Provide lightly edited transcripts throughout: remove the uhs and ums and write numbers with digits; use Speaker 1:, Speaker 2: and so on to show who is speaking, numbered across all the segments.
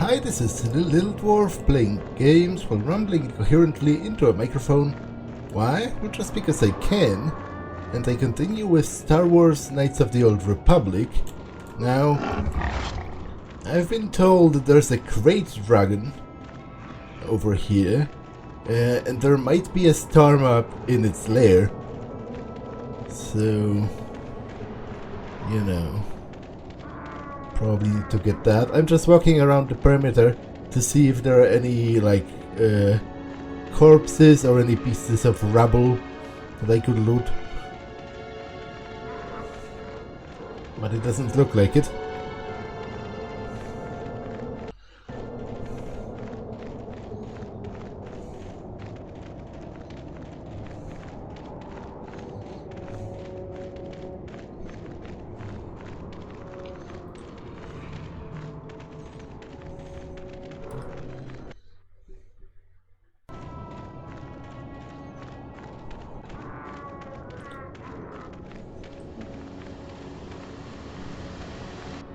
Speaker 1: Hi, this is Little Dwarf playing games while rambling incoherently into a microphone. Why? Well, just because I can. And I continue with Star Wars Knights of the Old Republic. Now, I've been told that there's a great dragon over here, and there might be a star map in its lair. So, you know, probably need to get that. I'm just walking around the perimeter to see if there are any, like, corpses or any pieces of rubble that I could loot. But it doesn't look like it.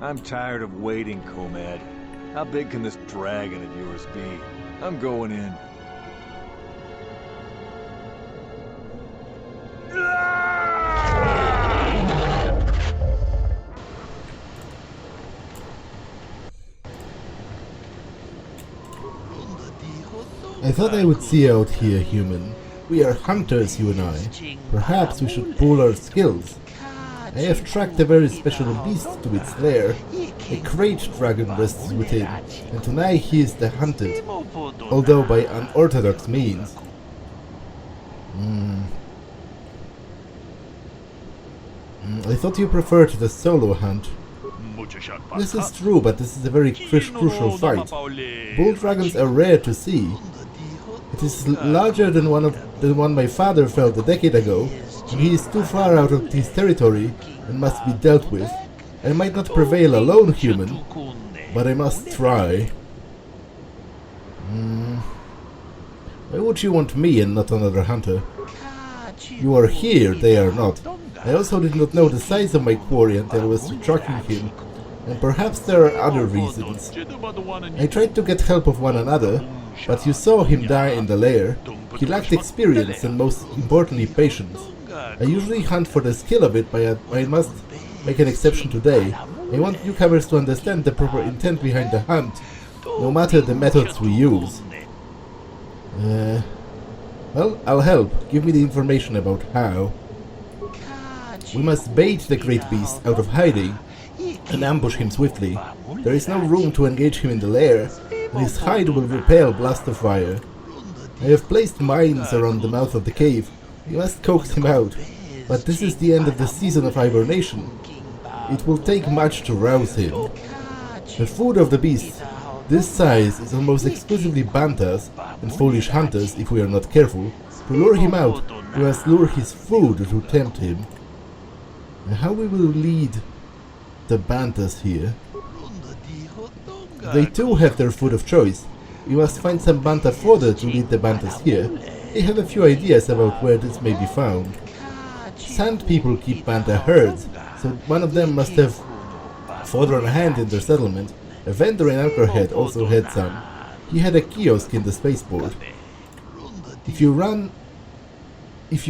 Speaker 2: I'm tired of waiting, Comad. How big can this dragon of yours be? I'm going in.
Speaker 1: I thought I would see you out here, human. We are hunters, you and I. Perhaps we should pool our skills. I have tracked a very special beast to its lair. A great dragon rests within, and tonight he is the hunted, although by unorthodox means. I thought you preferred the solo hunt. This is true, but this is a very crucial fight. Bull dragons are rare to see. It is larger than one my father felled a decade ago, and he is too far out of his territory and must be dealt with. I might not prevail alone, human, but I must try. Why would you want me and not another hunter? You are here, they are not. I also did not know the size of my quarry until I was tracking him, and perhaps there are other reasons. I tried to get help of one another, but you saw him die in the lair. He lacked experience and most importantly patience. I usually hunt for the skill of it, but I must make an exception today. I want newcomers to understand the proper intent behind the hunt, no matter the methods we use. Well, I'll help. Give me the information about how. We must bait the great beast out of hiding and ambush him swiftly. There is no room to engage him in the lair, and his hide will repel blast of fire. I have placed mines around the mouth of the cave. We must coax him out, but this is the end of the season of hibernation. It will take much to rouse him. The food of the beast, this size, is almost exclusively bantas and foolish hunters if we are not careful. To lure him out, we must lure his food to tempt him. And how we will lead the bantas here? They too have their food of choice. We must find some banta fodder to lead the bantas here. I have a few ideas about where this may be found. Sand people keep banta herds, so one of them must have fodder on hand in their settlement. A vendor in Anchorhead also had some. He had a kiosk in the spaceport. If you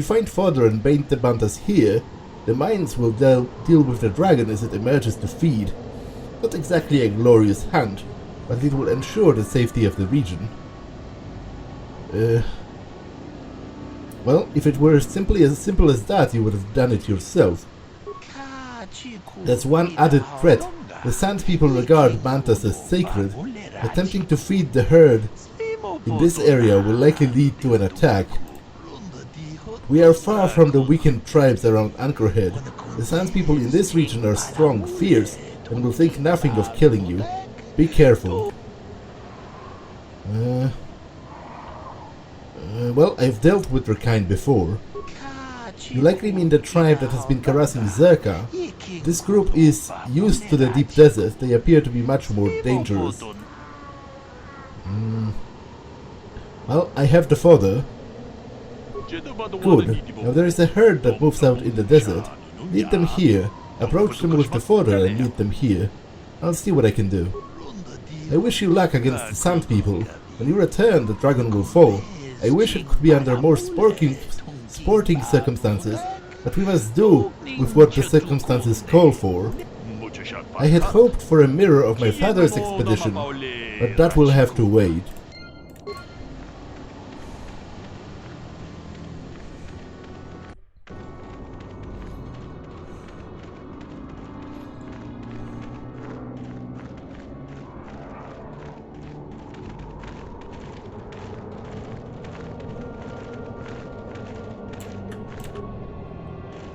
Speaker 1: find fodder and bait the bantas here, the mines will deal with the dragon as it emerges to feed. Not exactly a glorious hunt, but it will ensure the safety of the region. Well, if it were simply as simple as that, you would have done it yourself. That's one added threat. The Sand people regard bantas as sacred. Attempting to feed the herd in this area will likely lead to an attack. We are far from the weakened tribes around Anchorhead. The Sand people in this region are strong, fierce, and will think nothing of killing you. Be careful. Well, I've dealt with their kind before. You likely mean the tribe that has been harassing Czerka. This group is used to the deep desert. They appear to be much more dangerous. Well, I have the fodder. Good. Now there is a herd that moves out in the desert. Lead them here. Approach them with the fodder and lead them here. I'll see what I can do. I wish you luck against the Sand People. When you return, the dragon will fall. I wish it could be under more sporting circumstances, but we must do with what the circumstances call for. I had hoped for a mirror of my father's expedition, but that will have to wait.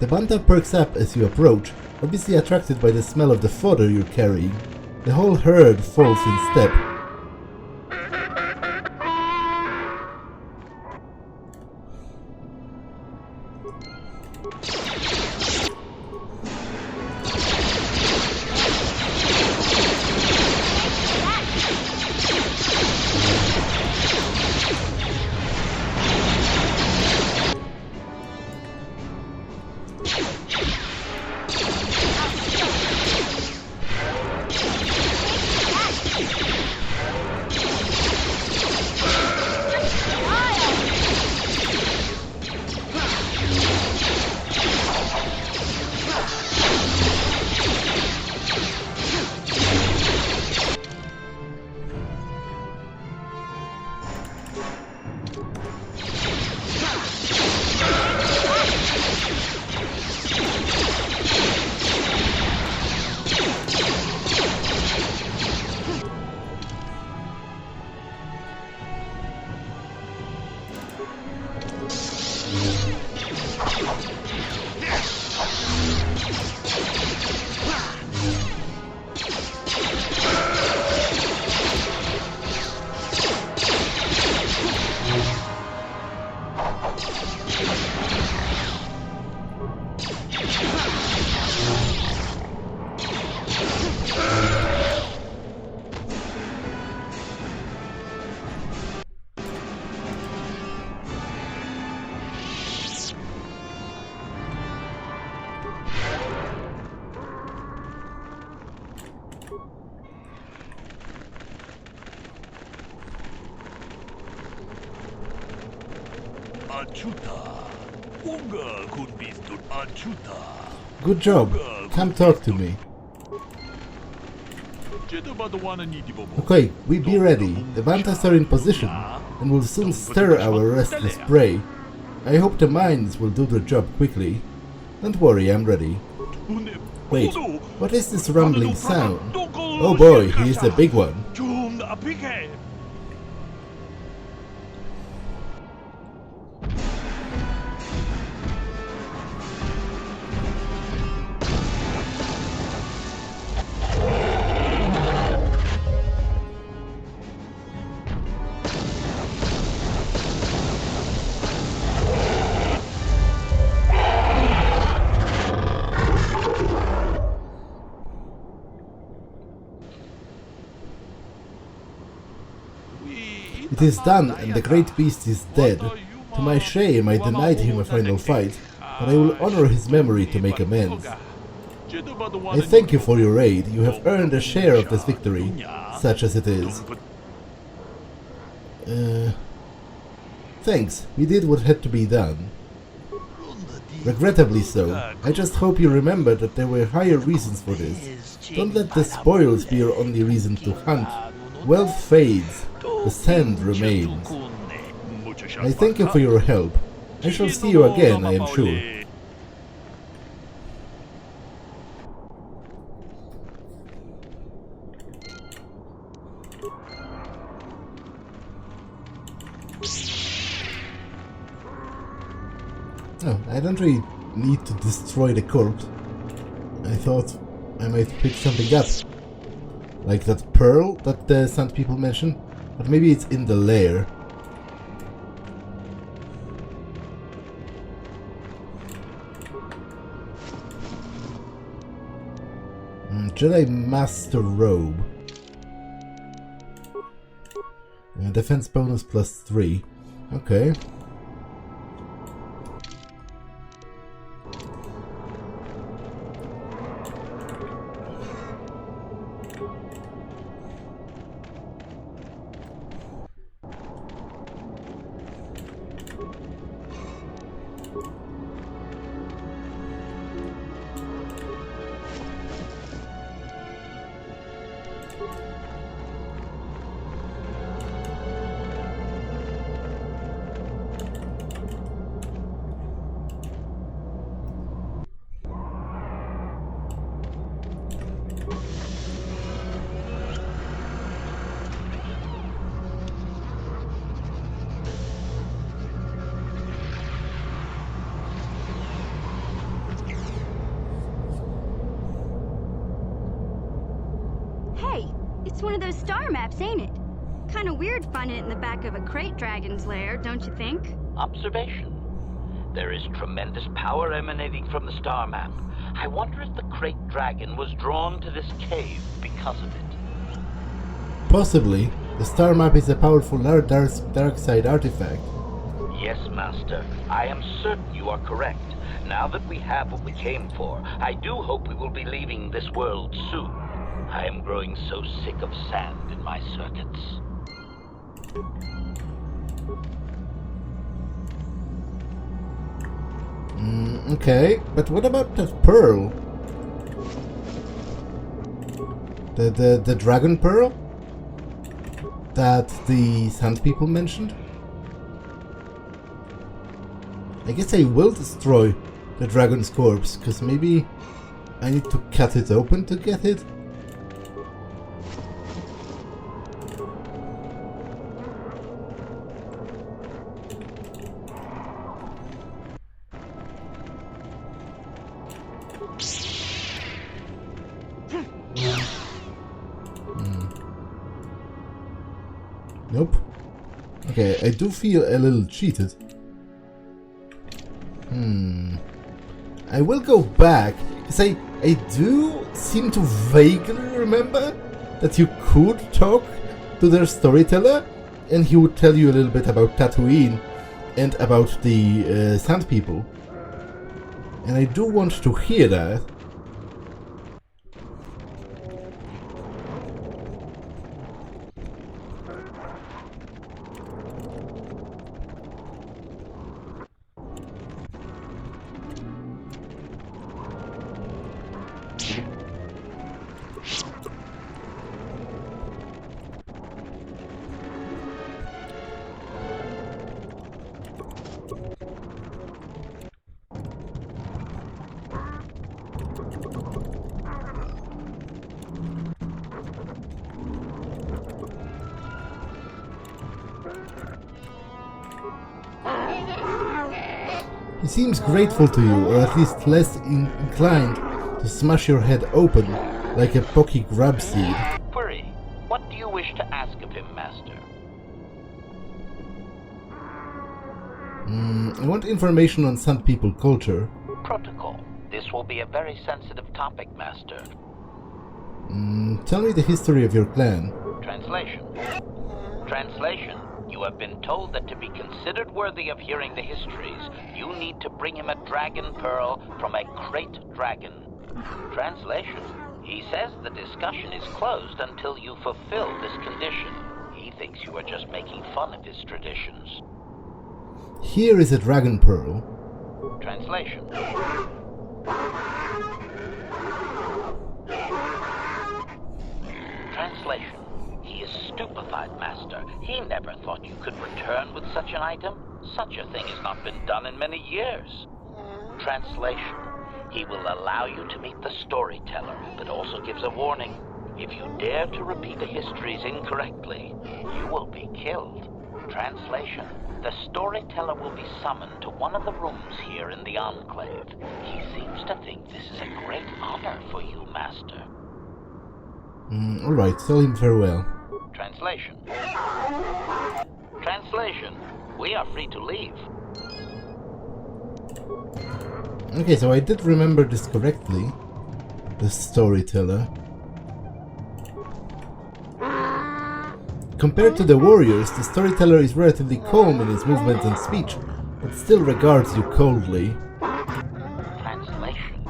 Speaker 1: The Banta perks up as you approach, obviously attracted by the smell of the fodder you're carrying. The whole herd falls in step. Good job. Come talk to me. Okay, we be ready. The Bantas are in position and will soon stir our restless prey. I hope the mines will do the job quickly. Don't worry, I'm ready. Wait, what is this rumbling sound? Oh boy, he is a big one. It is done, and the great beast is dead. To my shame, I denied him a final fight, but I will honor his memory to make amends. I thank you for your aid. You have earned a share of this victory, such as it is. Thanks. We did what had to be done. Regrettably so. I just hope you remember that there were higher reasons for this. Don't let the spoils be your only reason to hunt. Wealth fades. The sand remains. I thank you for your help. I shall see you again, I am sure. Oh, I don't really need to destroy the corpse. I thought I might pick something up. Like that pearl that the Sand People mentioned. But maybe it's in the lair. Jedi Master Robe. Defense bonus +3. Okay.
Speaker 3: one of those star maps, ain't it? Kind of weird finding it in the back of a crate dragon's lair, don't you think?
Speaker 4: Observation. There is tremendous power emanating from the star map. I wonder if the crate dragon was drawn to this cave because of it.
Speaker 1: Possibly. The star map is a powerful dark side artifact.
Speaker 4: Yes, Master. I am certain you are correct. Now that we have what we came for, I do hope we will be leaving this world soon. I am growing so sick of sand in my circuits.
Speaker 1: Okay, but what about that pearl? The dragon pearl? That the Sand People mentioned? I guess I will destroy the dragon's corpse, because maybe I need to cut it open to get it? Nope. Okay, I do feel a little cheated. I will go back, because I do seem to vaguely remember that you could talk to their storyteller, and he would tell you a little bit about Tatooine and about the Sand People. And I do want to hear that. He seems grateful to you, or at least less inclined to smash your head open like a pocky grub seed.
Speaker 4: Query, what do you wish to ask of him, Master?
Speaker 1: I want information on Sand People culture.
Speaker 4: Protocol. This will be a very sensitive topic, Master.
Speaker 1: Tell me the history of your clan.
Speaker 4: Translation. Translation. You have been told that to be considered worthy of hearing the histories, you need to bring him a dragon pearl from a crate dragon. Translation. He says the discussion is closed until you fulfill this condition. He thinks you are just making fun of his traditions.
Speaker 1: Here is a dragon pearl.
Speaker 4: Translation. Translation. He is stupefied, Master. He never thought you could return with such an item. Such a thing has not been done in many years. Translation. He will allow you to meet the storyteller, but also gives a warning. If you dare to repeat the histories incorrectly, you will be killed. Translation. The storyteller will be summoned to one of the rooms here in the Enclave. He seems to think this is a great honor for you, Master.
Speaker 1: Alright, tell him farewell.
Speaker 4: Translation. Translation. We are free to leave.
Speaker 1: Okay, so I did remember this correctly. The storyteller. Compared to the warriors, the storyteller is relatively calm in his movement and speech, but still regards you coldly.
Speaker 4: Translation.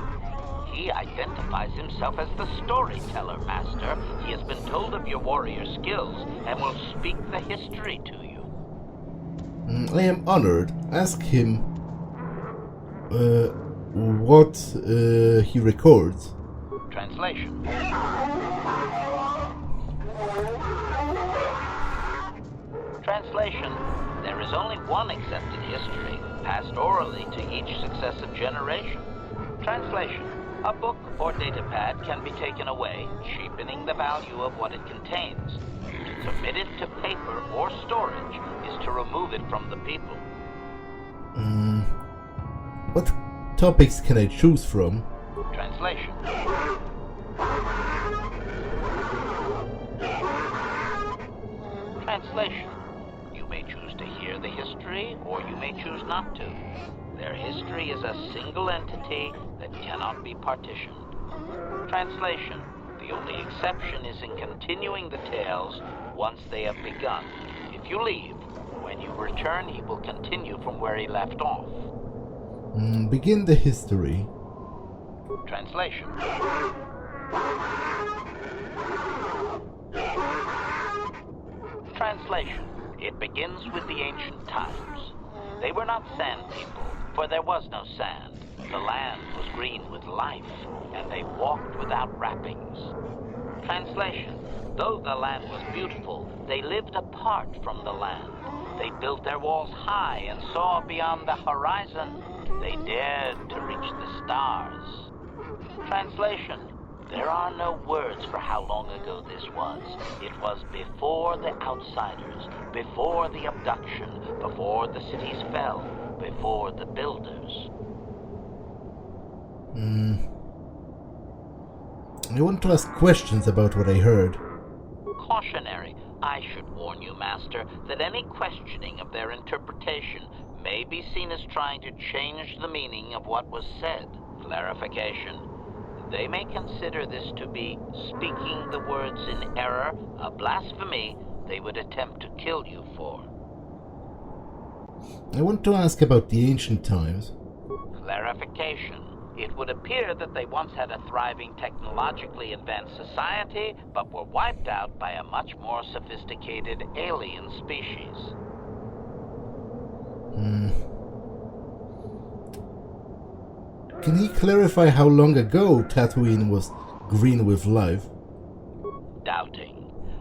Speaker 4: He identifies himself as the storyteller, Master. He has been told of your warrior skills and will speak the history to you.
Speaker 1: I am honored. Ask him what he records.
Speaker 4: Translation. Translation. There is only one accepted history, passed orally to each successive generation. Translation. A book or datapad can be taken away, cheapening the value of what it contains. To commit it to paper or storage is to remove it from the people.
Speaker 1: What topics can I choose from?
Speaker 4: Translation. Translation. You may choose to hear the history, or you may choose not to. Their history is a single entity that cannot be partitioned. Translation. The only exception is in continuing the tales once they have begun. If you leave, when you return, he will continue from where he left off.
Speaker 1: Begin the history.
Speaker 4: Translation. Translation. It begins with the ancient times. They were not sand people, for there was no sand. The land was green with life, and they walked without wrappings. Translation. Though the land was beautiful, they lived apart from the land. They built their walls high and saw beyond the horizon. They dared to reach the stars. Translation. There are no words for how long ago this was. It was before the outsiders, before the abduction, before the cities fell, before the builders.
Speaker 1: I want to ask questions about what I heard.
Speaker 4: Cautionary. I should warn you, Master, that any questioning of their interpretation may be seen as trying to change the meaning of what was said. Clarification. They may consider this to be speaking the words in error, a blasphemy they would attempt to kill you for.
Speaker 1: I want to ask about the ancient times.
Speaker 4: Clarification. It would appear that they once had a thriving technologically advanced society, but were wiped out by a much more sophisticated alien species.
Speaker 1: Can he clarify how long ago Tatooine was green with life?
Speaker 4: Doubting.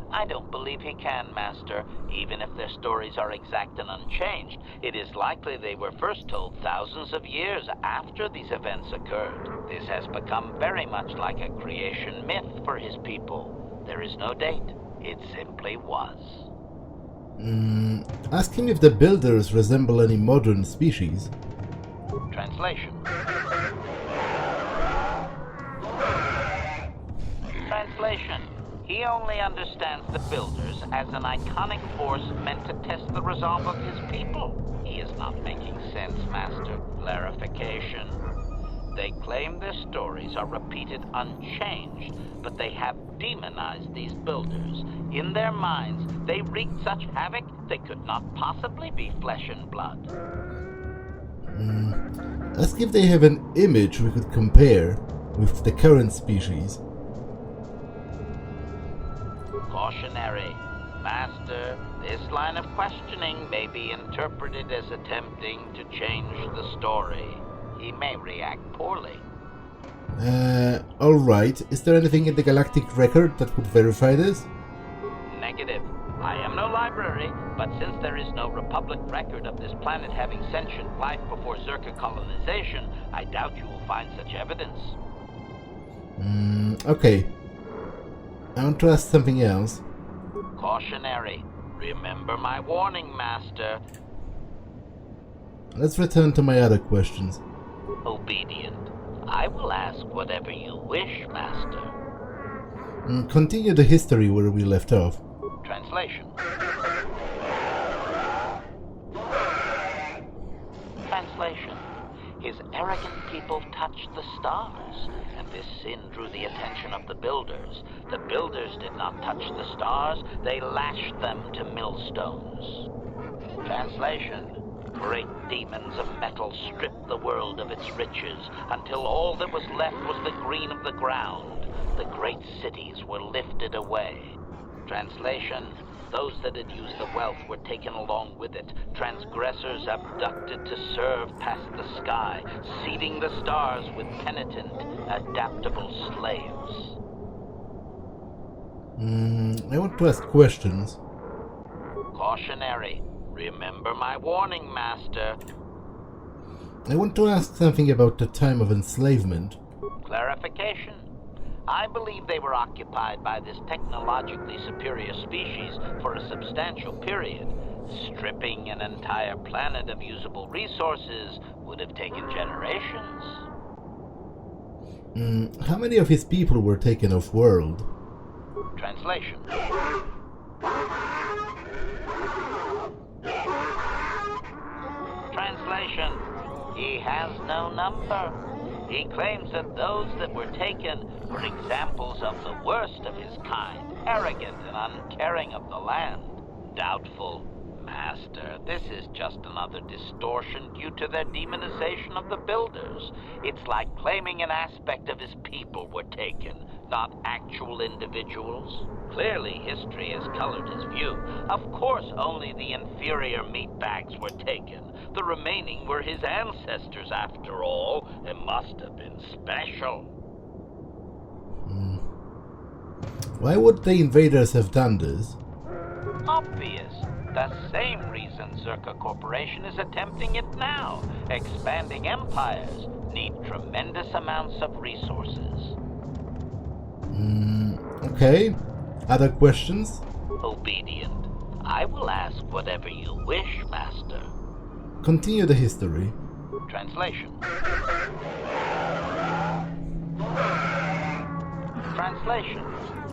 Speaker 4: I don't believe he can, Master. Even if their stories are exact and unchanged, it is likely they were first told thousands of years after these events occurred. This has become very much like a creation myth for his people. There is no date. It simply was.
Speaker 1: Ask him if the builders resemble any modern species.
Speaker 4: Translation. Translation. He only understands the builders as an iconic force meant to test the resolve of his people. He is not making sense, Master. Clarification. They claim their stories are repeated unchanged, but they have demonized these builders. In their minds, they wreaked such havoc they could not possibly be flesh and blood.
Speaker 1: Ask if they have an image we could compare with the current species.
Speaker 4: Cautionary. Master, this line of questioning may be interpreted as attempting to change the story. He may react poorly.
Speaker 1: Alright. Is there anything in the galactic record that would verify this?
Speaker 4: Negative. I am no library, but since there is no Republic record of this planet having sentient life before Czerka colonization, I doubt you will find such evidence.
Speaker 1: Okay. I want to ask something else.
Speaker 4: Cautionary. Remember my warning, Master.
Speaker 1: Let's return to my other questions.
Speaker 4: Obedient. I will ask whatever you wish, Master.
Speaker 1: Continue the history where we left off.
Speaker 4: Translation. Translation. His arrogant people touched the stars, and this sin drew the attention of the builders. The builders did not touch the stars, they lashed them to millstones. Translation. Great demons of metal stripped the world of its riches, until all that was left was the green of the ground. The great cities were lifted away. Translation. Those that had used the wealth were taken along with it. Transgressors abducted to serve past the sky, seeding the stars with penitent, adaptable slaves.
Speaker 1: I want to ask questions.
Speaker 4: Cautionary. Remember my warning, Master.
Speaker 1: I want to ask something about the time of enslavement.
Speaker 4: Clarification. I believe they were occupied by this technologically superior species for a substantial period. Stripping an entire planet of usable resources would have taken generations.
Speaker 1: How many of his people were taken off-world?
Speaker 4: Translation. has no number. He claims that those that were taken were examples of the worst of his kind, arrogant and uncaring of the land. Doubtful, Master. This is just another distortion due to their demonization of the builders. It's like claiming an aspect of his people were taken, not actual individuals. Clearly, history has colored his view. Of course, only the inferior meatbags were taken. The remaining were his ancestors, after all, and must have been special.
Speaker 1: Why would the invaders have done this?
Speaker 4: Obvious. The same reason Czerka Corporation is attempting it now. Expanding empires need tremendous amounts of resources.
Speaker 1: Okay. Other questions?
Speaker 4: Obedient. I will ask whatever you wish, Master.
Speaker 1: Continue the history.
Speaker 4: Translation. Translation.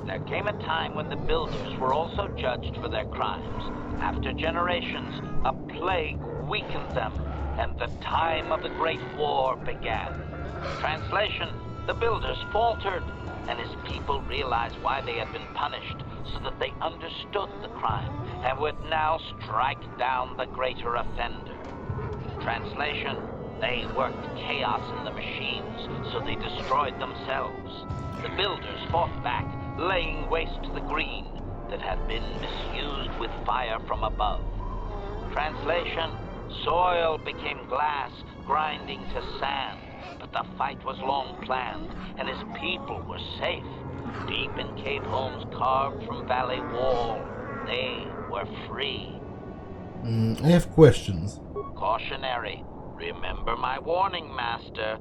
Speaker 4: There came a time when the builders were also judged for their crimes. After generations, a plague weakened them, and the time of the Great War began. Translation. The builders faltered, and his people realized why they had been punished, so that they understood the crime, and would now strike down the greater offender. Translation. They worked chaos in the machines, so they destroyed themselves. The builders fought back, laying waste to the green that had been misused with fire from above. Translation. Soil became glass, grinding to sand, but the fight was long planned, and his people were safe. Deep in cave homes carved from valley wall, they were free.
Speaker 1: I have questions.
Speaker 4: Cautionary. Remember my warning, Master.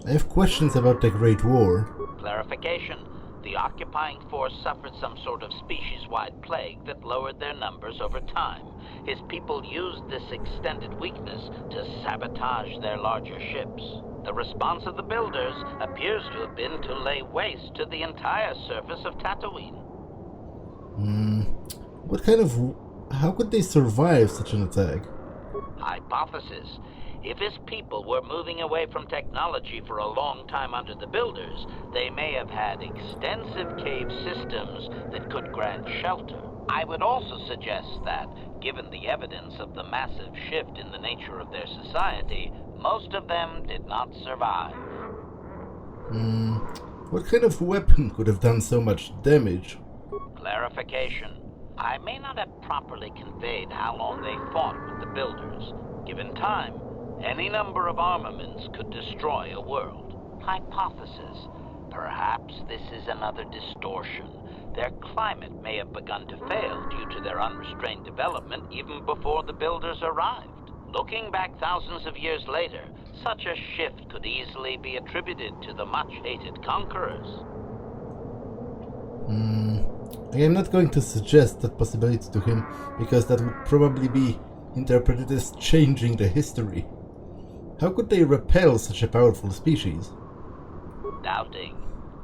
Speaker 1: I have questions about the Great War.
Speaker 4: Clarification. The occupying force suffered some sort of species-wide plague that lowered their numbers over time. His people used this extended weakness to sabotage their larger ships. The response of the builders appears to have been to lay waste to the entire surface of Tatooine.
Speaker 1: How could they survive such an attack?
Speaker 4: Hypothesis. If his people were moving away from technology for a long time under the builders, they may have had extensive cave systems that could grant shelter. I would also suggest that, given the evidence of the massive shift in the nature of their society, most of them did not survive.
Speaker 1: What kind of weapon could have done so much damage?
Speaker 4: Clarification. I may not have properly conveyed how long they fought with the builders. Given time, any number of armaments could destroy a world. Hypothesis. Perhaps this is another distortion. Their climate may have begun to fail due to their unrestrained development even before the builders arrived. Looking back thousands of years later, such a shift could easily be attributed to the much-hated conquerors.
Speaker 1: I am not going to suggest that possibility to him, because that would probably be interpreted as changing the history. How could they repel such a powerful species?
Speaker 4: Doubting.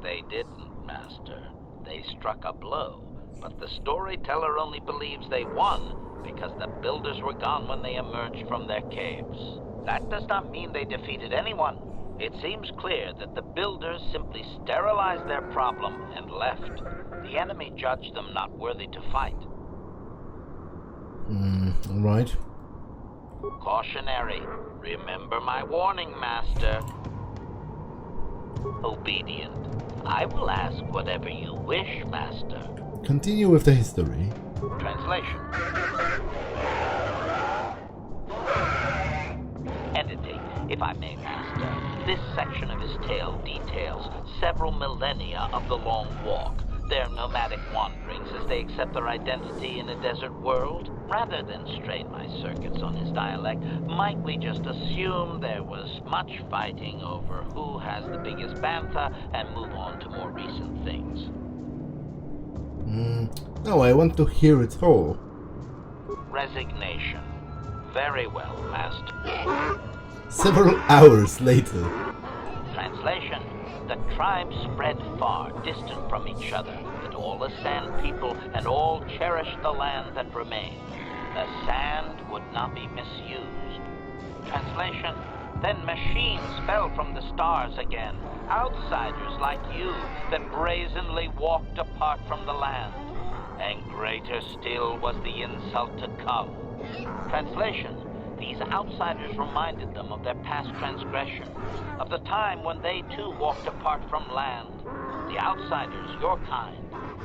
Speaker 4: They didn't, Master. They struck a blow, but the storyteller only believes they won because the builders were gone when they emerged from their caves. That does not mean they defeated anyone. It seems clear that the builders simply sterilized their problem and left. The enemy judged them not worthy to fight.
Speaker 1: Alright.
Speaker 4: Cautionary. Remember my warning, Master. Obedient. I will ask whatever you wish, Master.
Speaker 1: Continue with the history.
Speaker 4: Translation. Editing, if I may, Master. This section of his tale details several millennia of the Long Walk, their nomadic wanderings as they accept their identity in a desert world. Rather than strain my circuits on his dialect, might we just assume there was much fighting over who has the biggest bantha and move on to more recent things?
Speaker 1: No, I want to hear it all.
Speaker 4: Resignation. Very well, Master.
Speaker 1: Several hours later.
Speaker 4: Translation. The tribes spread far, distant from each other, but all as sand people and all cherished the land that remained. The sand would not be misused. Translation. Then machines fell from the stars again. Outsiders like you that brazenly walked apart from the land. And greater still was the insult to come. Translation: these outsiders reminded them of their past transgression, of the time when they too walked apart from land. The outsiders, your kind,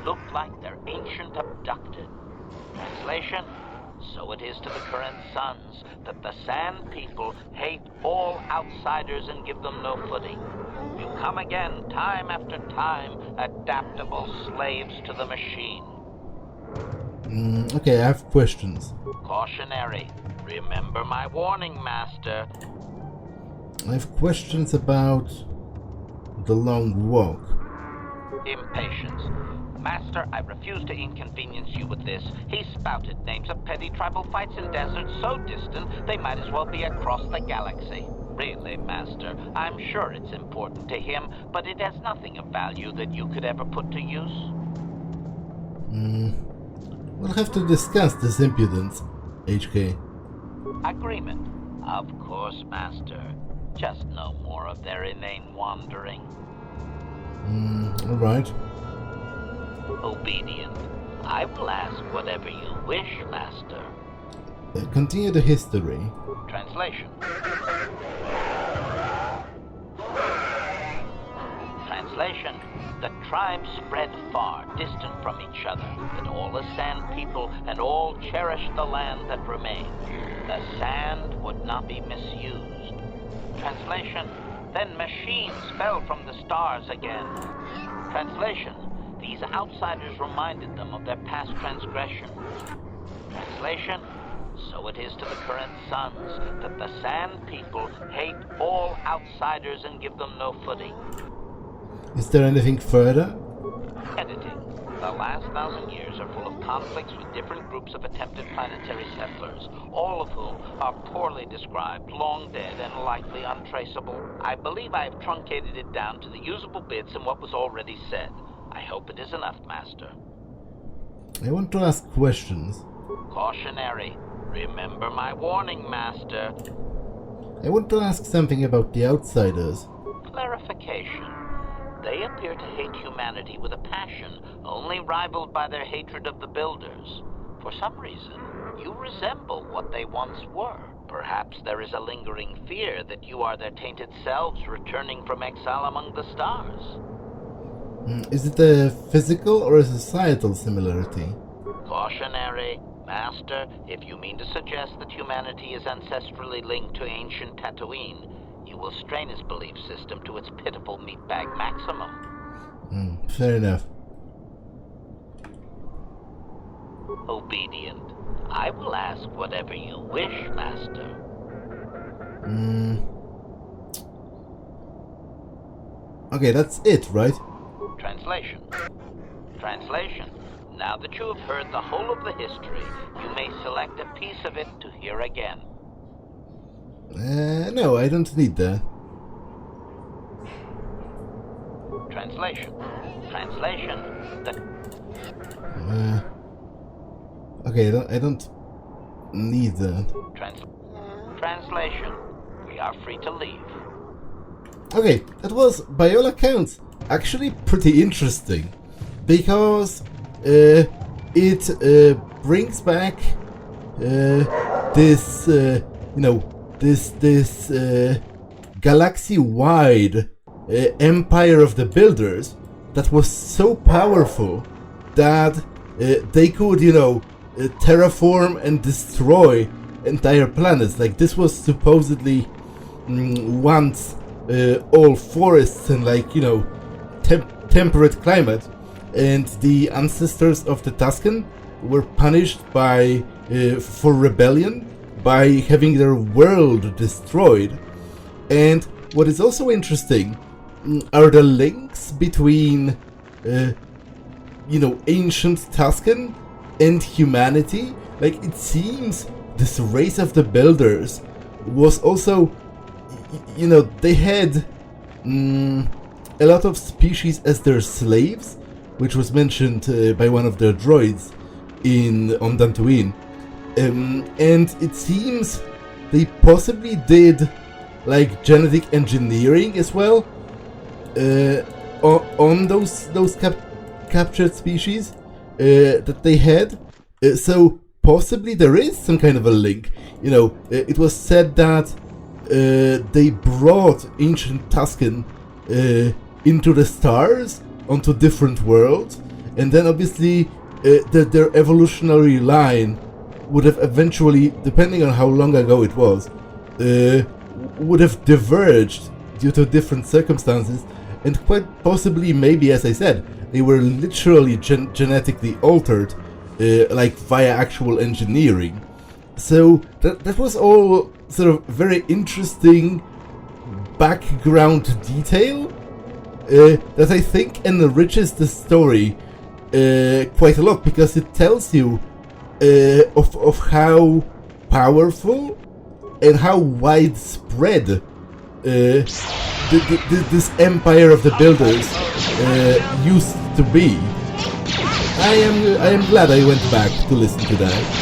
Speaker 4: looked like their ancient abducted. Translation: so it is to the current sons that the Sand People hate all outsiders and give them no footing. You come again, time after time, adaptable slaves to the machine.
Speaker 1: Okay, I have questions.
Speaker 4: Cautionary. Remember my warning, Master.
Speaker 1: I have questions about the long walk.
Speaker 4: Impatience. Master, I refuse to inconvenience you with this. He spouted names of petty tribal fights in deserts so distant they might as well be across the galaxy. Really, Master, I'm sure it's important to him, but it has nothing of value that you could ever put to use.
Speaker 1: We'll have to discuss this impudence, HK.
Speaker 4: Agreement. Of course, Master. Just no more of their inane wandering.
Speaker 1: Alright.
Speaker 4: Obedient. I will ask whatever you wish, Master.
Speaker 1: Continue the history.
Speaker 4: Translation. Translation. The tribes spread far, distant from each other, but all as Sand People and all cherished the land that remained. The sand would not be misused. Translation. Then machines fell from the stars again. Translation. These outsiders reminded them of their past transgression. Translation. So it is to the current sons that the Sand People hate all outsiders and give them no footing.
Speaker 1: Is there anything further?
Speaker 4: Editing. The last 1,000 years are full of conflicts with different groups of attempted planetary settlers, all of whom are poorly described, long dead, and likely untraceable. I believe I have truncated it down to the usable bits in what was already said. I hope it is enough, Master.
Speaker 1: I want to ask questions.
Speaker 4: Cautionary. Remember my warning, Master.
Speaker 1: I want to ask something about the outsiders.
Speaker 4: Clarification. They appear to hate humanity with a passion only rivaled by their hatred of the Builders. For some reason, you resemble what they once were. Perhaps there is a lingering fear that you are their tainted selves returning from exile among the stars.
Speaker 1: Is it a physical or a societal similarity?
Speaker 4: Cautionary. Master, if you mean to suggest that humanity is ancestrally linked to ancient Tatooine, you will strain his belief system to its pitiful meatbag maximum.
Speaker 1: Fair enough.
Speaker 4: Obedient. I will ask whatever you wish, Master.
Speaker 1: Okay, that's it, right?
Speaker 4: Translation. Translation. Now that you have heard the whole of the history, you may select a piece of it to hear again.
Speaker 1: No, I don't need that.
Speaker 4: Translation. Translation.
Speaker 1: Okay, I don't need that.
Speaker 4: Translation. We are free to leave.
Speaker 1: Okay, that was, by all accounts, actually pretty interesting. Because it brings back this, this galaxy-wide empire of the Builders that was so powerful that they could, terraform and destroy entire planets. Like, this was supposedly once all forests and, temperate climate, and the ancestors of the Tusken were punished for rebellion by having their world destroyed. And what is also interesting are the links between ancient Tusken and humanity. Like, it seems this race of the Builders was also, they had a lot of species as their slaves, which was mentioned by one of their droids on Tatooine. And it seems they possibly did like genetic engineering as well on those captured species that they had. So possibly there is some kind of a link. You know, it was said that they brought ancient Tusken into the stars, onto different worlds, and then obviously their evolutionary line would have eventually, depending on how long ago it was, would have diverged due to different circumstances, and quite possibly, maybe, as I said, they were literally genetically altered, like via actual engineering. So that was all sort of very interesting background detail that I think enriches the story quite a lot, because it tells you of how powerful and how widespread this empire of the builders used to be. I am glad I went back to listen to that.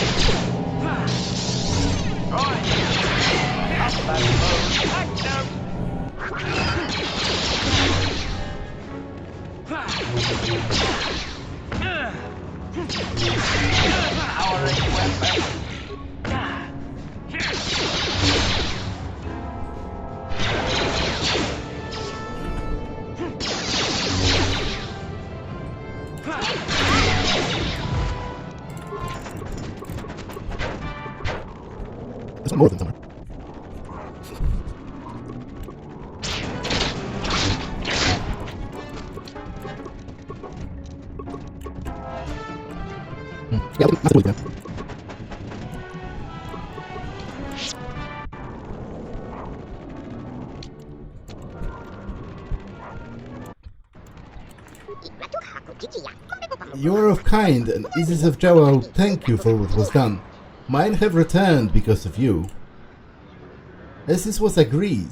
Speaker 1: There's more than somewhere. Yeah, that's what we got. You are of kind, and Isis of Jawa will thank you for what was done. Mine have returned because of you. As this was agreed,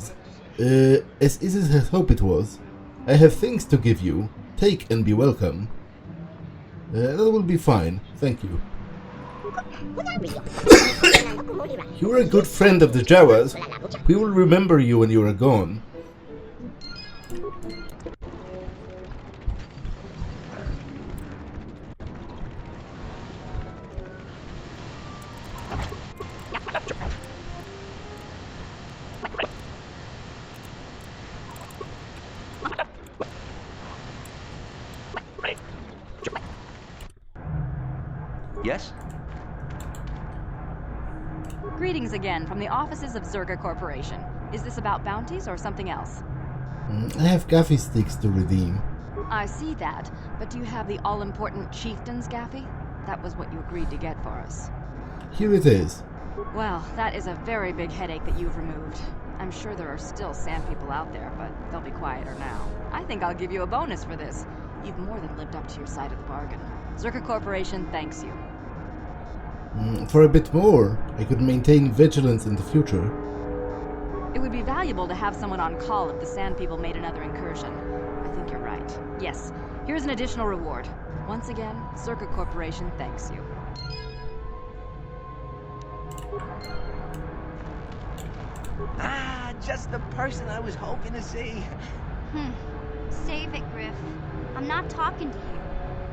Speaker 1: as Isis had hoped it was, I have things to give you. Take and be welcome. That will be fine, thank you. You are a good friend of the Jawas. We will remember you when you are gone.
Speaker 5: Yes?
Speaker 6: Greetings again from the offices of Czerka Corporation. Is this about bounties or something else?
Speaker 1: I have gaffy sticks to redeem.
Speaker 6: I see that, but do you have the all-important Chieftain's Gaffy? That was what you agreed to get for us.
Speaker 1: Here it is.
Speaker 6: Well, that is a very big headache that you've removed. I'm sure there are still sand people out there, but they'll be quieter now. I think I'll give you a bonus for this. You've more than lived up to your side of the bargain. Czerka Corporation thanks you.
Speaker 1: For a bit more, I could maintain vigilance in the future.
Speaker 6: It would be valuable to have someone on call if the Sand People made another incursion. I think you're right. Yes, here's an additional reward. Once again, Czerka Corporation thanks you.
Speaker 5: Ah, just the person I was hoping to see.
Speaker 3: Save it, Griff. I'm not talking to you.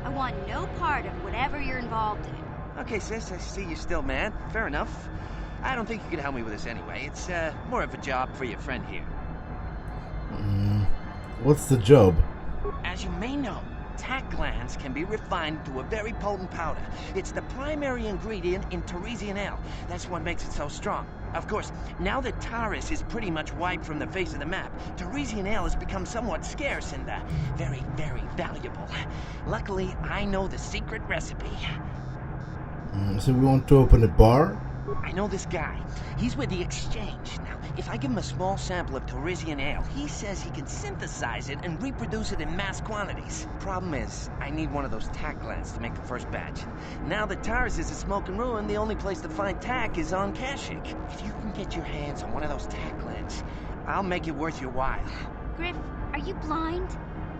Speaker 3: I want no part of whatever you're involved in.
Speaker 5: Okay, sis, I see you still mad. Fair enough. I don't think you can help me with this anyway. It's more of a job for your friend here.
Speaker 1: What's the job?
Speaker 5: As you may know, tack glands can be refined to a very potent powder. It's the primary ingredient in Tarisian ale. That's what makes it so strong. Of course, now that Taris is pretty much wiped from the face of the map, Tarisian ale has become somewhat scarce and very, very valuable. Luckily, I know the secret recipe.
Speaker 1: So we want to open a bar?
Speaker 5: I know this guy. He's with the exchange. Now, if I give him a small sample of Tarisian ale, he says he can synthesize it and reproduce it in mass quantities. Problem is, I need one of those tack glands to make the first batch. Now that Taris is a smoking ruin, the only place to find tack is on Kashyyyk. If you can get your hands on one of those tack glands, I'll make it worth your while.
Speaker 3: Griff, are you blind?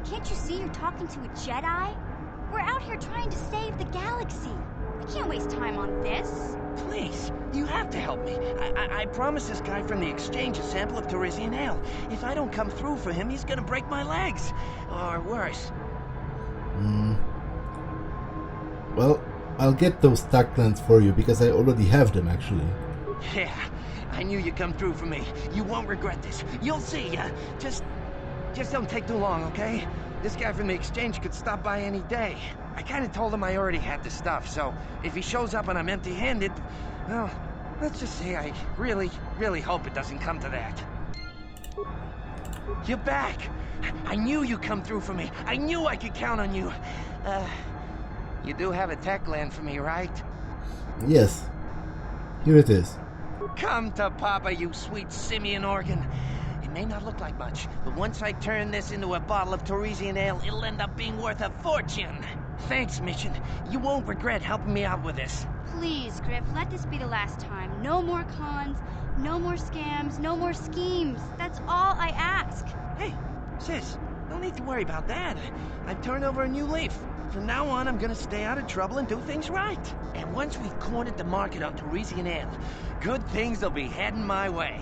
Speaker 3: Can't you see you're talking to a Jedi? We're out here trying to save the galaxy. We can't waste time on this.
Speaker 5: Please, you have to help me. I promised this guy from the exchange a sample of Tarisian ale. If I don't come through for him, he's gonna break my legs. Or worse.
Speaker 1: Well, I'll get those tag plans for you, because I already have them, actually.
Speaker 5: Yeah, I knew you'd come through for me. You won't regret this. You'll see. Just don't take too long, okay? This guy from the exchange could stop by any day. I kind of told him I already had the stuff, so if he shows up and I'm empty-handed, well, let's just say I really, really hope it doesn't come to that. You're back! I knew you'd come through for me. I knew I could count on you. You do have a tech land for me, right?
Speaker 1: Yes. Here it is.
Speaker 5: Come to Papa, you sweet simian organ. It may not look like much, but once I turn this into a bottle of Tarisian ale, it'll end up being worth a fortune. Thanks, Mission. You won't regret helping me out with this.
Speaker 3: Please, Griff, let this be the last time. No more cons, no more scams, no more schemes. That's all I ask.
Speaker 5: Hey, sis, no need to worry about that. I've turned over a new leaf. From now on, I'm gonna stay out of trouble and do things right. And once we've cornered the market on Tarisian ale, good things will be heading my way.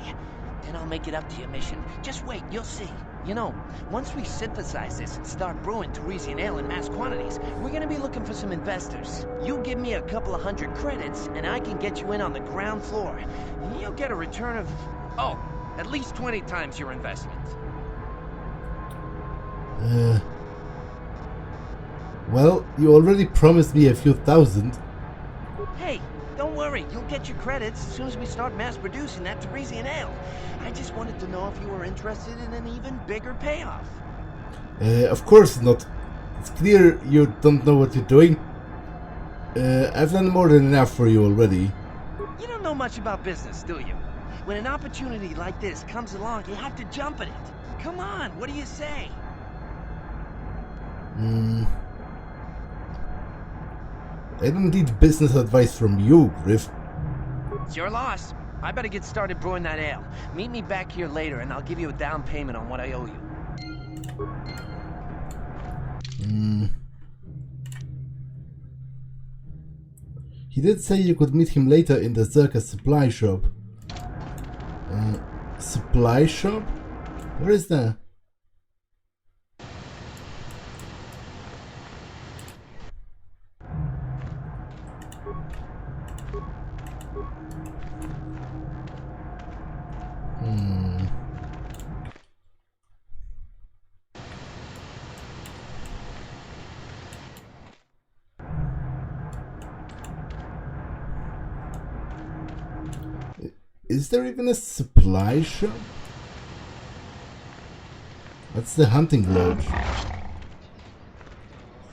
Speaker 5: Then I'll make it up to you, Mission. Just wait, you'll see. You know, once we synthesize this and start brewing Tarisian ale in mass quantities, we're gonna be looking for some investors. You give me a couple of 100 credits, and I can get you in on the ground floor. And you'll get a return of, oh, at least 20 times your investment.
Speaker 1: Well, you already promised me a few thousand.
Speaker 5: Hey, don't worry, you'll get your credits as soon as we start mass producing that Tarisian ale. I just wanted to know if you were interested in an even bigger payoff.
Speaker 1: Of course not. It's clear you don't know what you're doing. I've done more than enough for you already.
Speaker 5: You don't know much about business, do you? When an opportunity like this comes along, you have to jump at it. Come on, what do you say?
Speaker 1: I don't need business advice from you, Griff.
Speaker 5: It's your loss. I better get started brewing that ale. Meet me back here later and I'll give you a down payment on what I owe you.
Speaker 1: He did say you could meet him later in the Czerka supply shop. Supply shop? Where is that? Is there even a supply shop? That's the hunting lodge.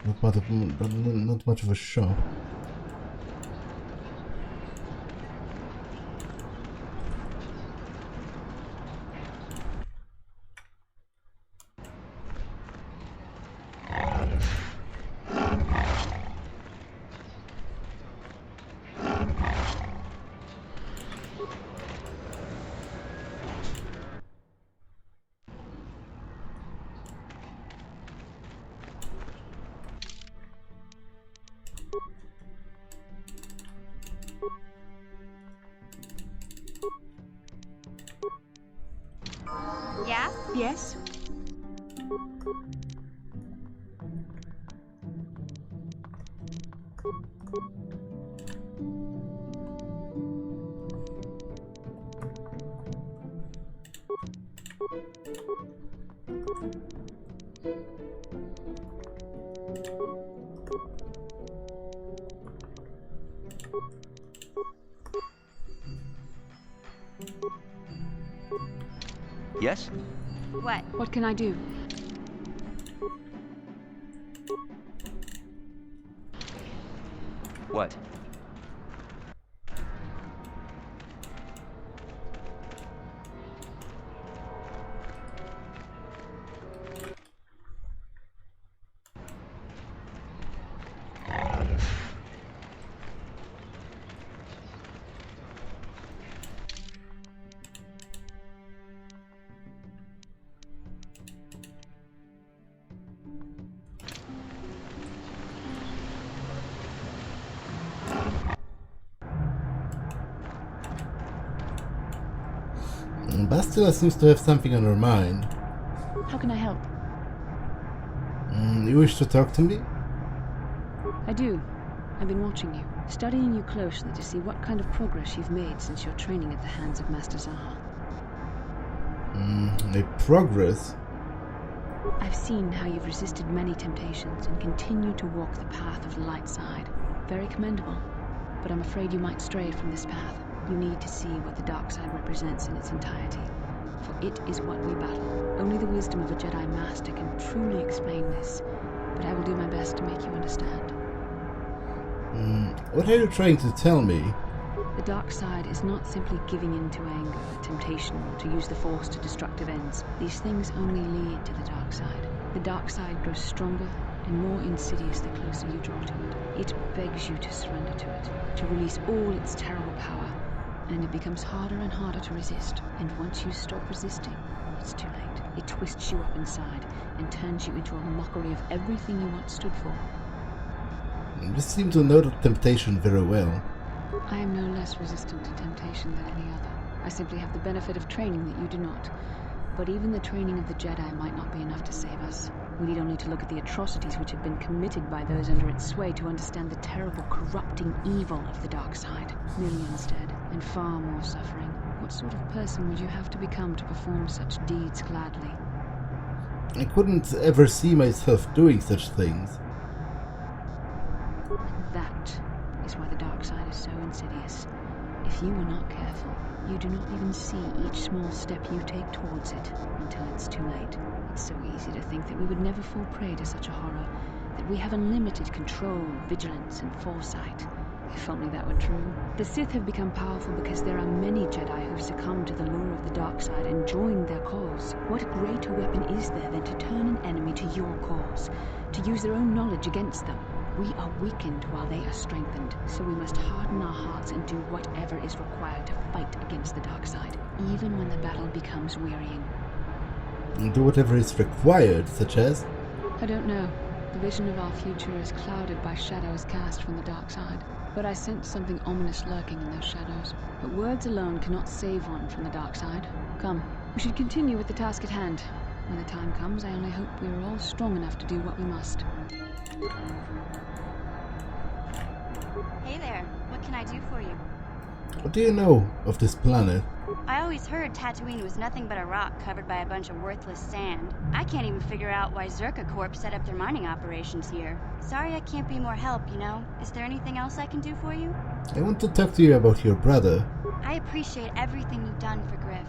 Speaker 1: Not much of a shop.
Speaker 3: Yeah?
Speaker 7: Yes?
Speaker 5: Yes?
Speaker 3: What?
Speaker 7: What can I do?
Speaker 5: What?
Speaker 1: Bastila seems to have something on her mind.
Speaker 7: How can I help?
Speaker 1: You wish to talk to me?
Speaker 7: I do. I've been watching you, studying you closely to see what kind of progress you've made since your training at the hands of Master Zaha.
Speaker 1: A progress?
Speaker 7: I've seen how you've resisted many temptations and continue to walk the path of the light side. Very commendable. But I'm afraid you might stray from this path. You need to see what the dark side represents in its entirety. For it is what we battle. Only the wisdom of a Jedi Master can truly explain this. But I will do my best to make you understand.
Speaker 1: What are you trying to tell me?
Speaker 7: The dark side is not simply giving in to anger, temptation, or to use the Force to destructive ends. These things only lead to the dark side. The dark side grows stronger and more insidious the closer you draw to it. It begs you to surrender to it, to release all its terrible power. And it becomes harder and harder to resist. And once you stop resisting, it's too late. It twists you up inside and turns you into a mockery of everything you once stood for.
Speaker 1: You seem to know the temptation very well.
Speaker 7: I am no less resistant to temptation than any other. I simply have the benefit of training that you do not. But even the training of the Jedi might not be enough to save us. We need only to look at the atrocities which have been committed by those under its sway to understand the terrible, corrupting evil of the dark side. Millions dead, and far more suffering. What sort of person would you have to become to perform such deeds gladly?
Speaker 1: I couldn't ever see myself doing such things.
Speaker 7: That is why the dark side is so insidious. If you are not careful, you do not even see each small step you take towards it until it's too late. It's so easy to think that we would never fall prey to such a horror, that we have unlimited control, vigilance, and foresight. If only that were true. The Sith have become powerful because there are many Jedi who've succumbed to the lure of the dark side and joined their cause. What greater weapon is there than to turn an enemy to your cause, to use their own knowledge against them? We are weakened while they are strengthened, so we must harden our hearts and do whatever is required to fight against the dark side, even when the battle becomes wearying.
Speaker 1: And do whatever is required, such as?
Speaker 7: I don't know. The vision of our future is clouded by shadows cast from the dark side. But I sense something ominous lurking in those shadows. But words alone cannot save one from the dark side. Come, we should continue with the task at hand. When the time comes, I only hope we are all strong enough to do what we must.
Speaker 3: Hey there, what can I do for you?
Speaker 1: What do you know of this planet?
Speaker 3: I always heard Tatooine was nothing but a rock covered by a bunch of worthless sand. I can't even figure out why Czerka Corp set up their mining operations here. Sorry I can't be more help, you know? Is there anything else I can do for you?
Speaker 1: I want to talk to you about your brother.
Speaker 3: I appreciate everything you've done for Griff.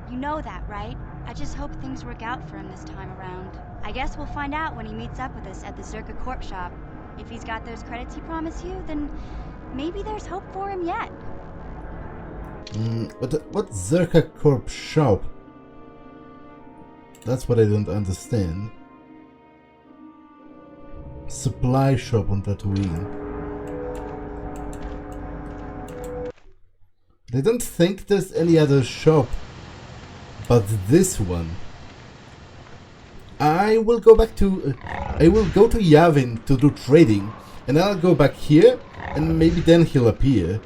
Speaker 3: You know that, right? I just hope things work out for him this time around. I guess we'll find out when he meets up with us at the Czerka Corp shop. If he's got those credits he promised you, then maybe there's hope for him yet.
Speaker 1: But what Czerka Corp shop? That's what I don't understand. Supply shop on Tatooine. I don't think there's any other shop but this one. I will go back to... I will go to Yavin to do trading, and I'll go back here, and maybe then he'll appear.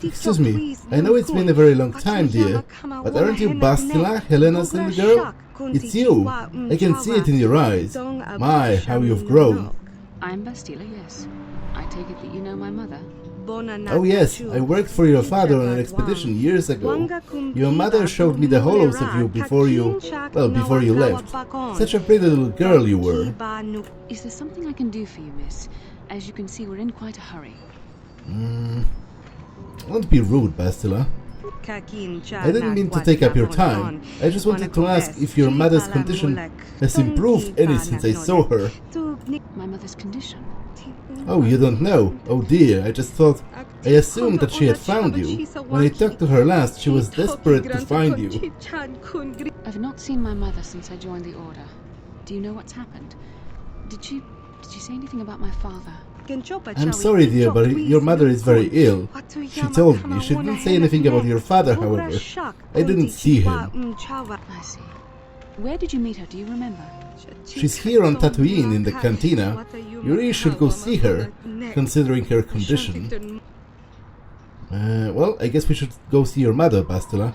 Speaker 1: Excuse me, I know it's been a very long time, dear, but aren't you Bastila, Helena's little girl? It's you! I can see it in your eyes. My, how you've grown.
Speaker 7: I'm Bastila, yes. I take it that you know my mother?
Speaker 1: Oh yes, I worked for your father on an expedition years ago. Your mother showed me the hollows of you before you... well, before you left. Such a pretty little girl you were.
Speaker 7: Is there something I can do for you, miss? As you can see, we're in quite a hurry.
Speaker 1: Don't be rude, Bastila. I didn't mean to take up your time. I just wanted to ask if your mother's condition has improved any since I saw her.
Speaker 7: My mother's condition?
Speaker 1: Oh, you don't know? Oh dear, I just thought... I assumed that she had found you. When I talked to her last, she was desperate to find you.
Speaker 7: I've not seen my mother since I joined the Order. Do you know what's happened? Did she say anything about my father?
Speaker 1: I'm sorry, dear, but your mother is very ill. She told me. She didn't say anything about your father, however. I didn't see him.
Speaker 7: I see. Where did you meet her? Do you remember?
Speaker 1: She's here on Tatooine in the cantina. You really should go see her, considering her condition. Well, I guess we should go see your mother, Bastila.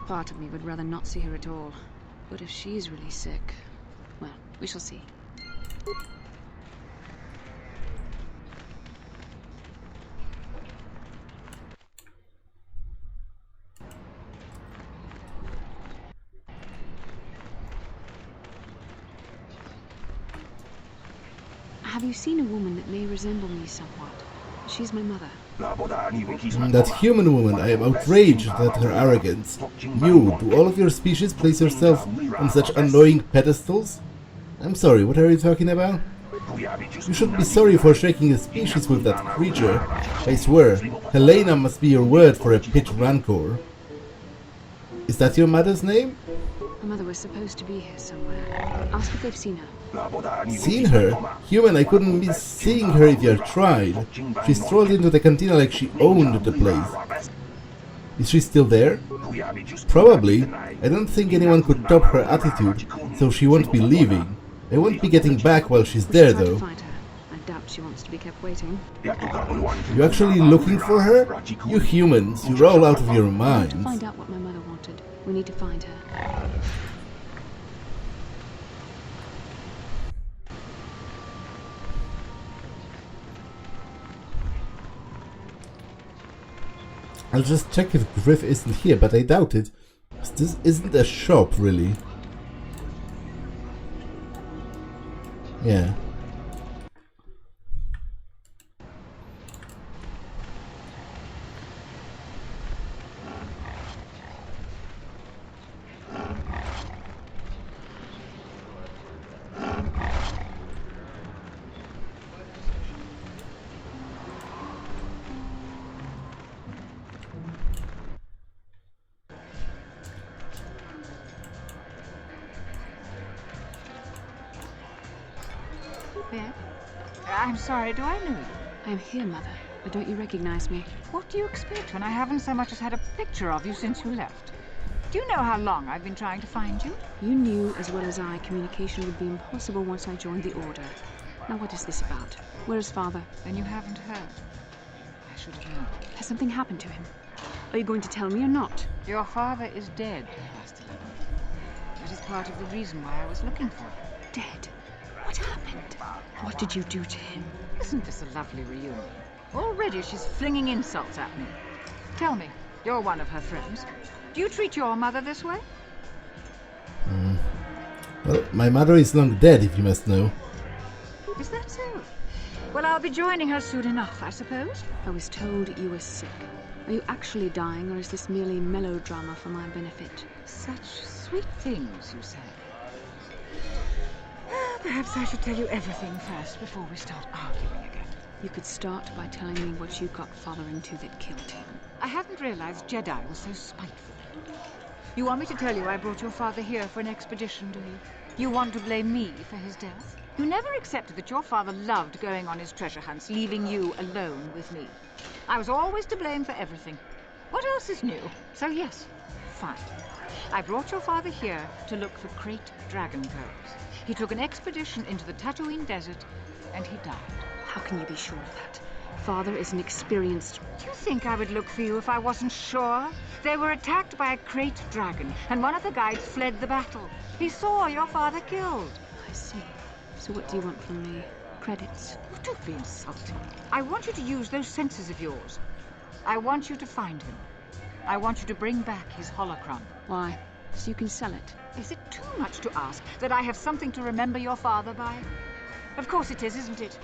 Speaker 7: Part of me would rather not see her at all. But if she's really sick, well, we shall see. Have you seen a woman that may resemble me somewhat? She's my mother.
Speaker 1: That human woman, I am outraged at her arrogance. You, do all of your species place yourself on such annoying pedestals? I'm sorry, what are you talking about? You should be sorry for shaking a species with that creature. I swear, Helena must be your word for a pit rancor. Is that your mother's name?
Speaker 7: My mother was supposed to be here somewhere. Ask if they've seen her.
Speaker 1: Seen her? Human, I couldn't miss seeing her if you tried. She strolled into the cantina like she owned the place. Is she still there? Probably. I don't think anyone could top her attitude, so she won't be leaving. I won't be getting back while she's there, though.
Speaker 7: I doubt she wants to be kept waiting.
Speaker 1: You actually looking for her? You humans, you're all out of your minds.
Speaker 7: To find out what my mother wanted. We need to find her.
Speaker 1: I'll just check if Griff isn't here, but I doubt it. This isn't a shop, really. Yeah.
Speaker 8: I'm sorry, do I know you?
Speaker 7: I am here, Mother, but don't you recognize me?
Speaker 8: What do you expect when I haven't so much as had a picture of you since you left? Do you know how long I've been trying to find you?
Speaker 7: You knew as well as I communication would be impossible once I joined the Order. Now what is this about? Where is Father?
Speaker 8: Then you haven't heard. I should have known.
Speaker 7: Has something happened to him? Are you going to tell me or not?
Speaker 8: Your father is dead, Bastila. That is part of the reason why I was looking for him.
Speaker 7: Dead? What happened? What did you do to him?
Speaker 8: Isn't this a lovely reunion? Already she's flinging insults at me. Tell me, you're one of her friends. Do you treat your mother this way?
Speaker 1: Well, my mother is long dead, if you must know.
Speaker 8: Is that so? Well, I'll be joining her soon enough, I suppose.
Speaker 7: I was told you were sick. Are you actually dying, or is this merely melodrama for my benefit?
Speaker 8: Such sweet things, you say. Perhaps I should tell you everything first before we start arguing again.
Speaker 7: You could start by telling me what you got Father into that killed him.
Speaker 8: I hadn't realized Jedi was so spiteful. You want me to tell you I brought your father here for an expedition, do you? You want to blame me for his death? You never accepted that your father loved going on his treasure hunts, leaving you alone with me. I was always to blame for everything. What else is new? So yes, fine. I brought your father here to look for great dragon pearls. He took an expedition into the Tatooine desert, and he died.
Speaker 7: How can you be sure of that? Father is an experienced...
Speaker 8: Do you think I would look for you if I wasn't sure? They were attacked by a great dragon, and one of the guides fled the battle. He saw your father killed.
Speaker 7: I see. So what do you want from me? Credits?
Speaker 8: Oh, don't be insulting. I want you to use those senses of yours. I want you to find him. I want you to bring back his holocron.
Speaker 7: Why? So you can sell it?
Speaker 8: Is it too much to ask that I have something to remember your father by? Of course it is, isn't it?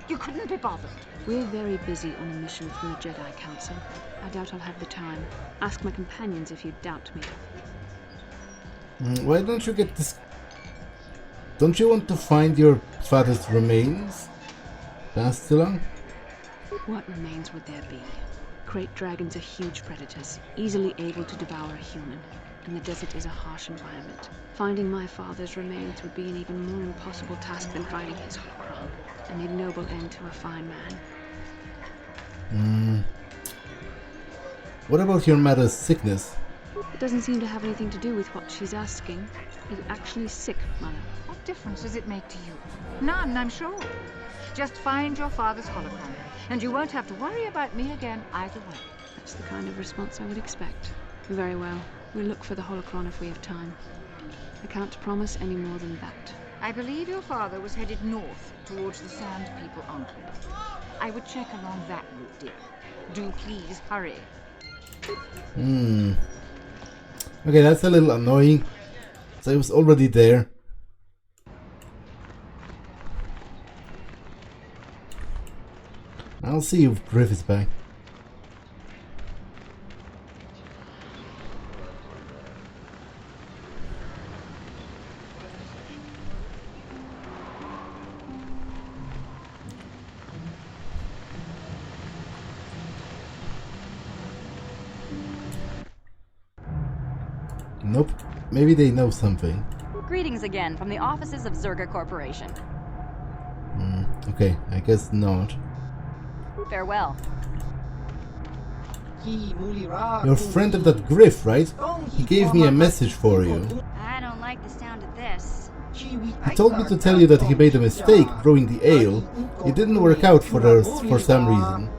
Speaker 8: You couldn't be bothered.
Speaker 7: We're very busy on a mission from the Jedi Council. I doubt I'll have the time. Ask my companions if you doubt me.
Speaker 1: Why don't you get this... Don't you want to find your father's remains, Bastila?
Speaker 7: What remains would there be? Great dragons are huge predators, easily able to devour a human. and the desert is a harsh environment. Finding my father's remains would be an even more impossible task than finding his holocron. An ignoble end to a fine man.
Speaker 1: What about your mother's sickness?
Speaker 7: It doesn't seem to have anything to do with what she's asking. Is it actually sick, Mother?
Speaker 8: What difference does it make to you? None, I'm sure. Just find your father's holocron, and you won't have to worry about me again either way.
Speaker 7: That's the kind of response I would expect. Very well. We'll look for the holocron if we have time. I can't promise any more than that.
Speaker 8: I believe your father was headed north towards the Sand People Enclave. I would check along that route, dear. Do please hurry.
Speaker 1: Okay, that's a little annoying. So I was already there. I'll see if Griff is back. Nope. Maybe they know something.
Speaker 6: Greetings again from the offices of Czerka Corporation.
Speaker 1: Okay, I guess not.
Speaker 6: Farewell.
Speaker 1: You're a friend of that Griff, right? He gave me a message for you.
Speaker 3: I don't like the sound of this.
Speaker 1: He told me to tell you that he made a mistake brewing the ale. It didn't work out for some reason.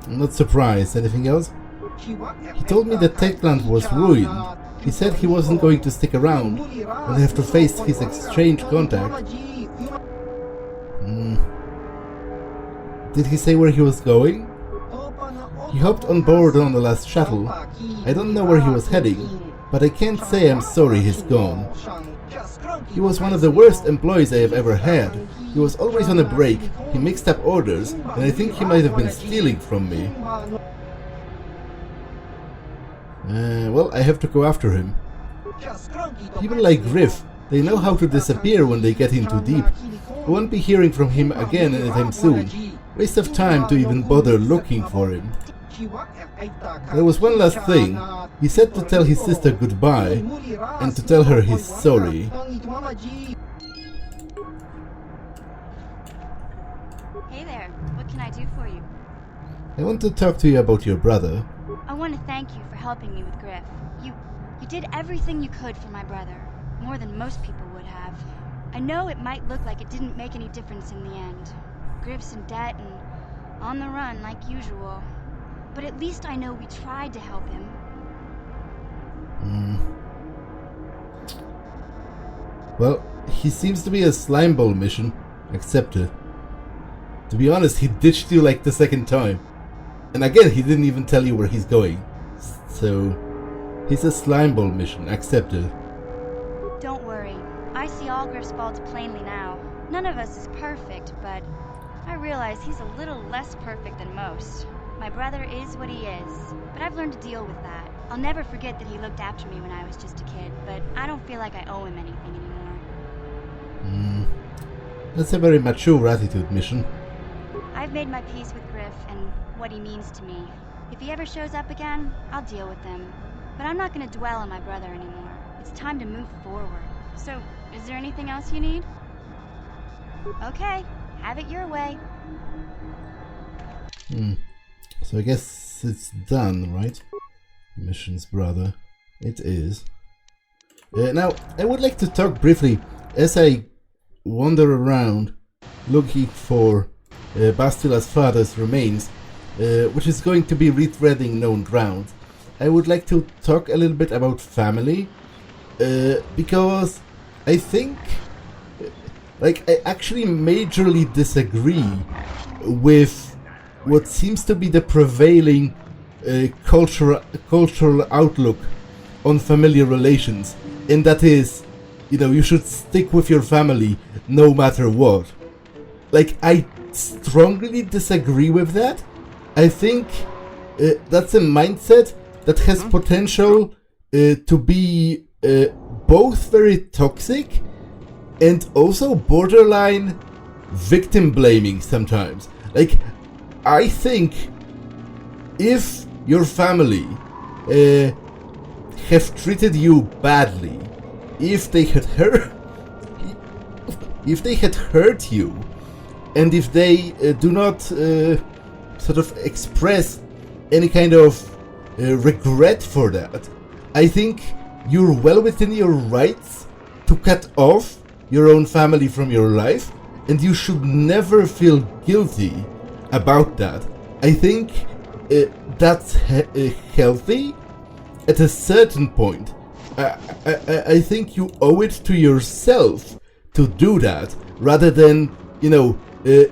Speaker 1: I'm not surprised. Anything else? He told me that Techland was ruined. He said he wasn't going to stick around and have to face his exchange contact. Did he say where he was going? He hopped on board on the last shuttle. I don't know where he was heading, but I can't say I'm sorry he's gone. He was one of the worst employees I have ever had. He was always on a break, he mixed up orders, and I think he might have been stealing from me. Well, I have to go after him. People like Griff, they know how to disappear when they get in too deep. I won't be hearing from him again anytime soon. Waste of time to even bother looking for him. There was one last thing. He said to tell his sister goodbye, and to tell her he's sorry.
Speaker 3: Hey there, what can I do for you?
Speaker 1: I want to talk to you about your brother.
Speaker 3: I want to thank you for helping me with Griff. You did everything you could for my brother, more than most people would have. I know it might look like it didn't make any difference in the end. Griff's in debt and on the run like usual. But at least I know we tried to help him.
Speaker 1: Well, he seems to be a slime ball mission. Accepted. To be honest, he ditched you like the second time. And again, he didn't even tell you where he's going. So, he's a slime ball mission. Accepted.
Speaker 3: Don't worry. I see all Griff's faults plainly now. None of us is perfect, but I realize he's a little less perfect than most. My brother is what he is, but I've learned to deal with that. I'll never forget that he looked after me when I was just a kid, but I don't feel like I owe him anything anymore.
Speaker 1: That's a very mature attitude, Mission.
Speaker 3: I've made my peace with Griff and what he means to me. If he ever shows up again, I'll deal with him. But I'm not going to dwell on my brother anymore. It's time to move forward. So, is there anything else you need? Okay, have it your way.
Speaker 1: So I guess it's done, right? Mission's brother. It is. Now, I would like to talk briefly as I wander around looking for Bastila's father's remains, which is going to be retreading known ground. I would like to talk a little bit about family, because I think, I actually majorly disagree with what seems to be the prevailing cultural outlook on familiar relations, and that is, you should stick with your family no matter what. I strongly disagree with that. I think that's a mindset that has potential to be both very toxic and also borderline victim blaming sometimes. I think if your family have treated you badly, if they had hurt you, and if they do not sort of express any kind of regret for that, I think you're well within your rights to cut off your own family from your life, and you should never feel guilty about that. I think that's healthy at a certain point. I think you owe it to yourself to do that, rather than, you know,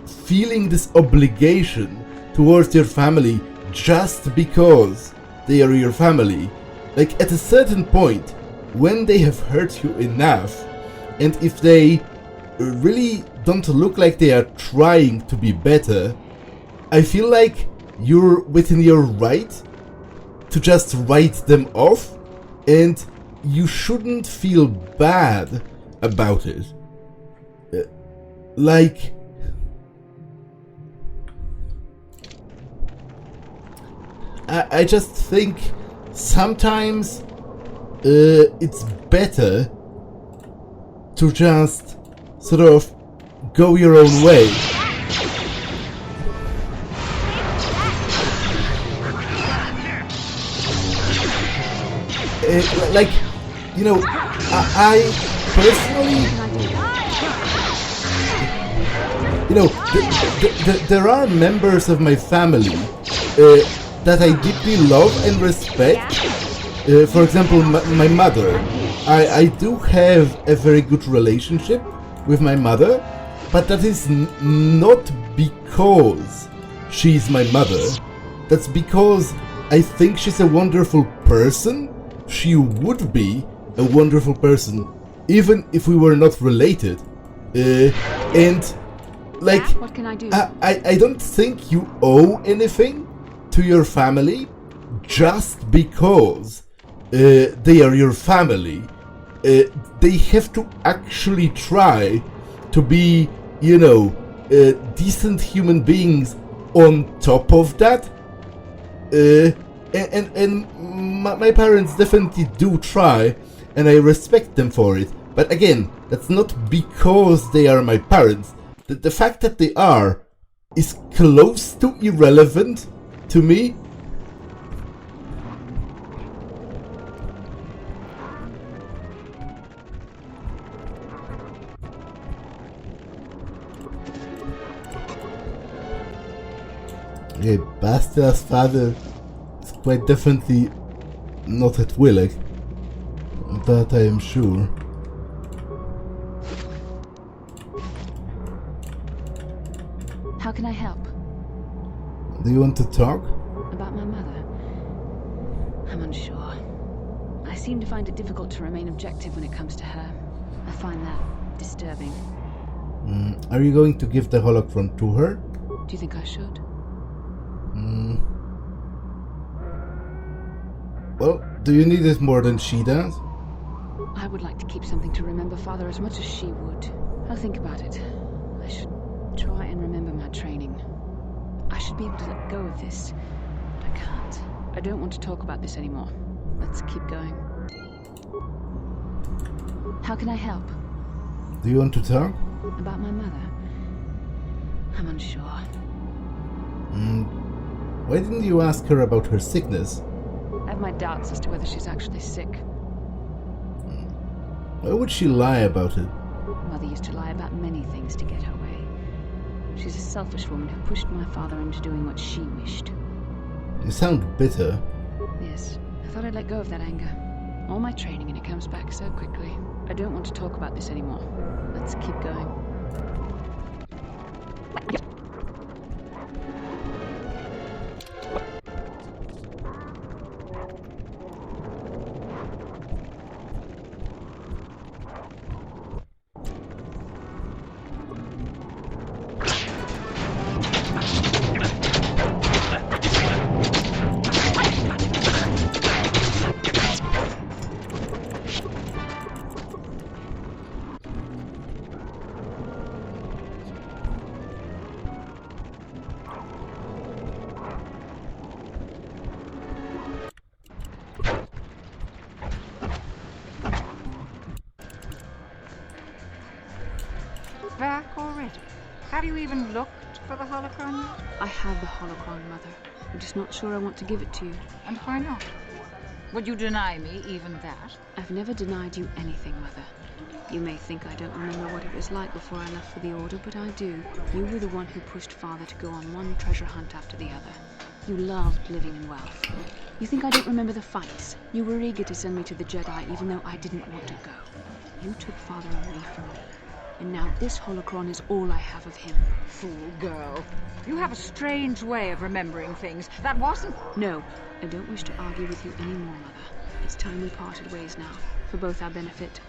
Speaker 1: feeling this obligation towards your family just because they are your family. Like, at a certain point, when they have hurt you enough, and if they really don't look like they are trying to be better, I feel like you're within your right to just write them off, and you shouldn't feel bad about it. Like, I just think sometimes it's better to just sort of go your own way. Like, you know, I personally, you know, there are members of my family that I deeply love and respect. For example, my mother. I do have a very good relationship with my mother, but that is not because she's my mother. That's because I think she's a wonderful person. She would be a wonderful person even if we were not related. And like,
Speaker 7: what can I do?
Speaker 1: I don't think you owe anything to your family just because they are your family. They have to actually try to be, you know, decent human beings on top of that. And my parents definitely do try, and I respect them for it. But again, that's not because they are my parents. The fact that they are is close to irrelevant to me. Yeah, Bastila's father is quite definitely not at Willock. That I am sure.
Speaker 7: How can I help?
Speaker 1: Do you want to talk?
Speaker 7: About my mother? I'm unsure. I seem to find it difficult to remain objective when it comes to her. I find that disturbing.
Speaker 1: Are you going to give the holocron to her?
Speaker 7: Do you think I should?
Speaker 1: Well, do you need it more than she does?
Speaker 7: I would like to keep something to remember Father as much as she would. I'll think about it. I should try and remember my training. I should be able to let go of this, but I can't. I don't want to talk about this anymore. Let's keep going. How can I help?
Speaker 1: Do you want to talk?
Speaker 7: About my mother? I'm unsure.
Speaker 1: Why didn't you ask her about her sickness?
Speaker 7: I have my doubts as to whether she's actually sick.
Speaker 1: Why would she lie about it?
Speaker 7: Mother used to lie about many things to get her way. She's a selfish woman who pushed my father into doing what she wished.
Speaker 1: You sound bitter.
Speaker 7: Yes, I thought I'd let go of that anger. All my training and it comes back so quickly. I don't want to talk about this anymore. Let's keep going.
Speaker 8: already? Have you even looked for the holocron yet?
Speaker 7: I have the holocron, Mother. I'm just not sure I want to give it to you.
Speaker 8: And why not? Would you deny me even that?
Speaker 7: I've never denied you anything, Mother. You may think I don't remember what it was like before I left for the Order, but I do. You were the one who pushed Father to go on one treasure hunt after the other. You loved living in wealth. You think I don't remember the fights? You were eager to send me to the Jedi even though I didn't want to go. You took Father away from me. And now this holocron is all I have of him.
Speaker 8: Fool girl. You have a strange way of remembering things. That wasn't...
Speaker 7: No, I don't wish to argue with you anymore, Mother. It's time we parted ways now, for both our benefit.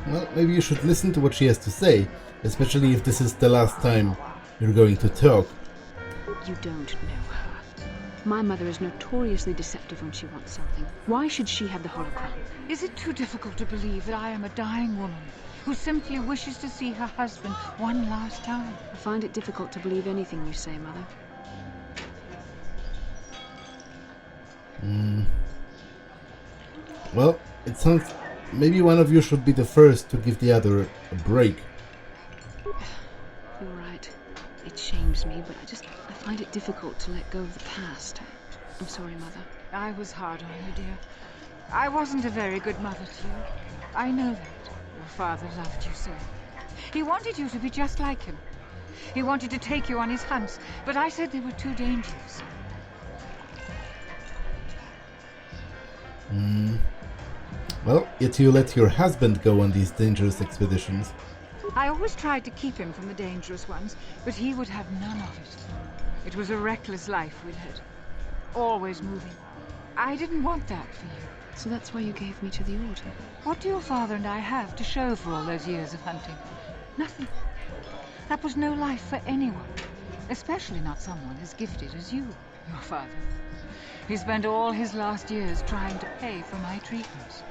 Speaker 1: Well, maybe you should listen to what she has to say, especially if this is the last time you're going to talk.
Speaker 7: You don't know her. My mother is notoriously deceptive when she wants something. Why should she have the holocron?
Speaker 8: Is it too difficult to believe that I am a dying woman who simply wishes to see her husband one last time?
Speaker 7: I find it difficult to believe anything you say, Mother.
Speaker 1: Well, it sounds... Maybe one of you should be the first to give the other a break.
Speaker 7: You're right. It shames me, but I find it difficult to let go of the past. I'm sorry, Mother.
Speaker 8: I was hard on you, dear. I wasn't a very good mother to you. I know that. Your father loved you so. He wanted you to be just like him. He wanted to take you on his hunts, but I said they were too dangerous.
Speaker 1: Well, yet you let your husband go on these dangerous expeditions.
Speaker 8: I always tried to keep him from the dangerous ones, but he would have none of it. It was a reckless life we led. Always moving. I didn't want that for you.
Speaker 7: So that's why you gave me to the Order?
Speaker 8: What do your father and I have to show for all those years of hunting? Nothing. That was no life for anyone. Especially not someone as gifted as you, your father. He spent all his last years trying to pay for my treatments.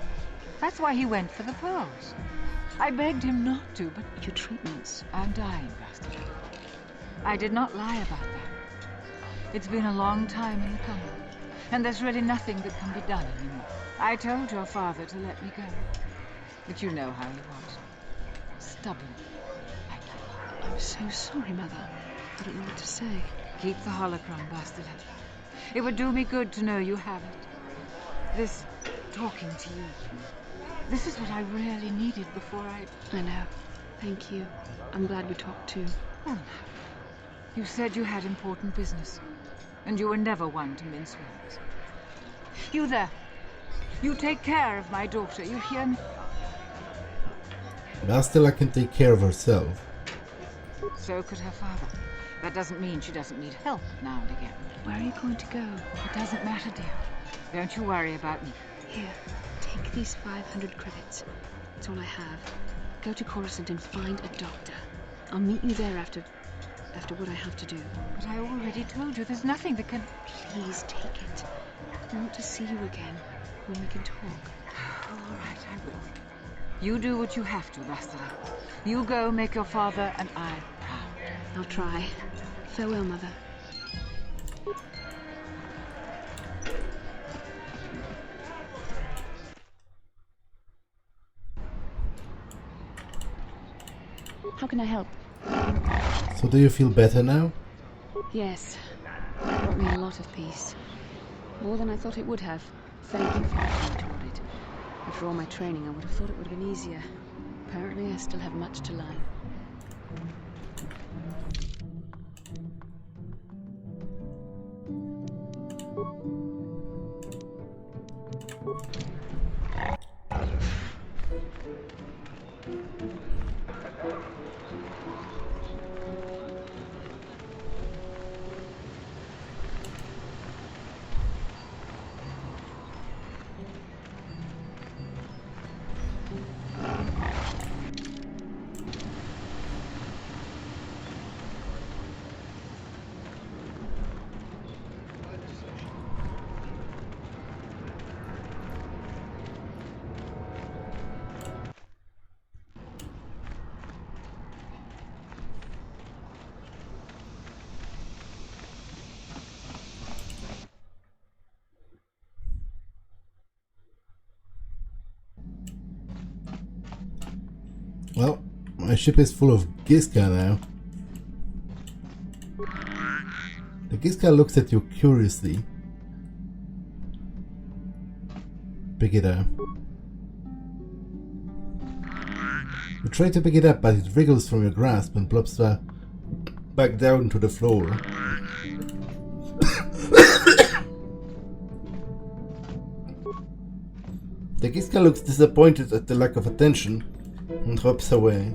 Speaker 8: That's why he went for the pearls. I begged him not to, but...
Speaker 7: Your treatments?
Speaker 8: I'm dying, Bastila. I did not lie about that. It's been a long time in the coming, and there's really nothing that can be done anymore. I told your father to let me go, but you know how he was. Stubborn. Like you.
Speaker 7: I'm so sorry, Mother. I don't know what to say.
Speaker 8: Keep the holocron, Bastila. It would do me good to know you have it. This talking to you. This is what I really needed before I
Speaker 7: know. Thank you. I'm glad we talked too.
Speaker 8: Oh, no. You said you had important business, and you were never one to mince words. You there. You take care of my daughter, you hear me?
Speaker 1: Bastila can take care of herself.
Speaker 8: So could her father. That doesn't mean she doesn't need help now and again.
Speaker 7: Where are you going to go?
Speaker 8: It doesn't matter, dear. Don't you worry about me.
Speaker 7: Here, take these 500 credits. That's all I have. Go to Coruscant and find a doctor. I'll meet you there after what I have to do.
Speaker 8: But I already told you there's nothing that can...
Speaker 7: Please take it. I want to see you again, when we can talk.
Speaker 8: All right, I will. You do what you have to, Bastila. You go make your father and I proud.
Speaker 7: I'll try. Farewell, Mother. How can I help?
Speaker 1: So do you feel better now?
Speaker 7: Yes. It brought me a lot of peace. More than I thought it would have. Thank you for working toward it. After all my training, I would have thought it would have been easier. Apparently, I still have much to learn.
Speaker 1: Well, My ship is full of Gizka now. The Gizka looks at you curiously. Pick it up. You try to pick it up, but it wriggles from your grasp and plops back down to the floor. The Gizka looks disappointed at the lack of attention and hops away.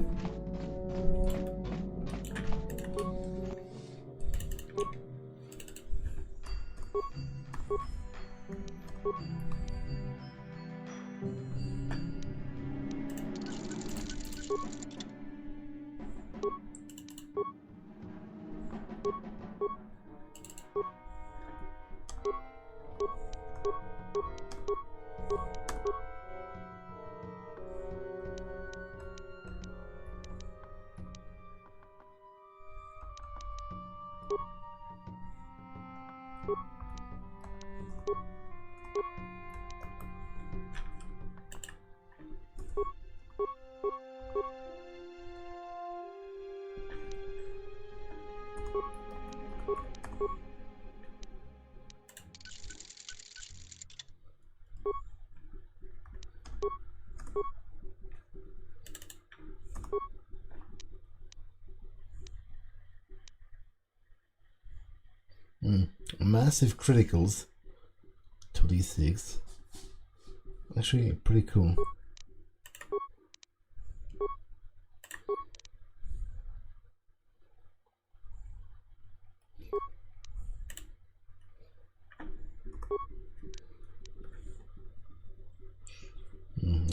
Speaker 1: Massive criticals. 2d6. Actually, pretty cool.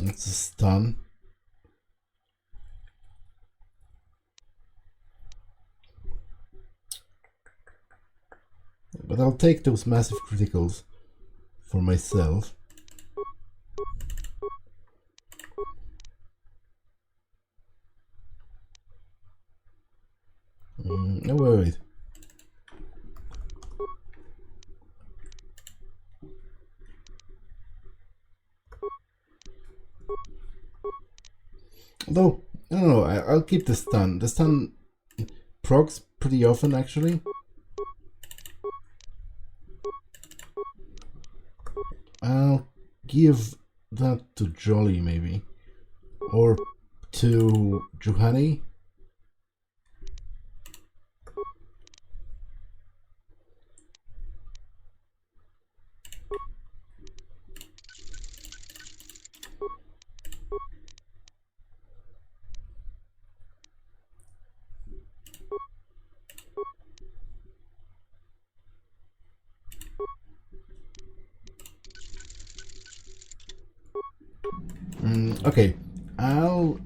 Speaker 1: It's a stun. But I'll take those massive criticals for myself. No worries. Although, I don't know, I'll keep the stun. The stun procs pretty often, actually. I'll give that to Jolly, maybe. Or to Juhani. Okay, I'll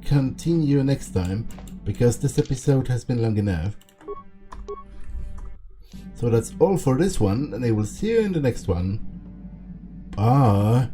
Speaker 1: continue next time, because this episode has been long enough. So that's all for this one, and I will see you in the next one. Bye!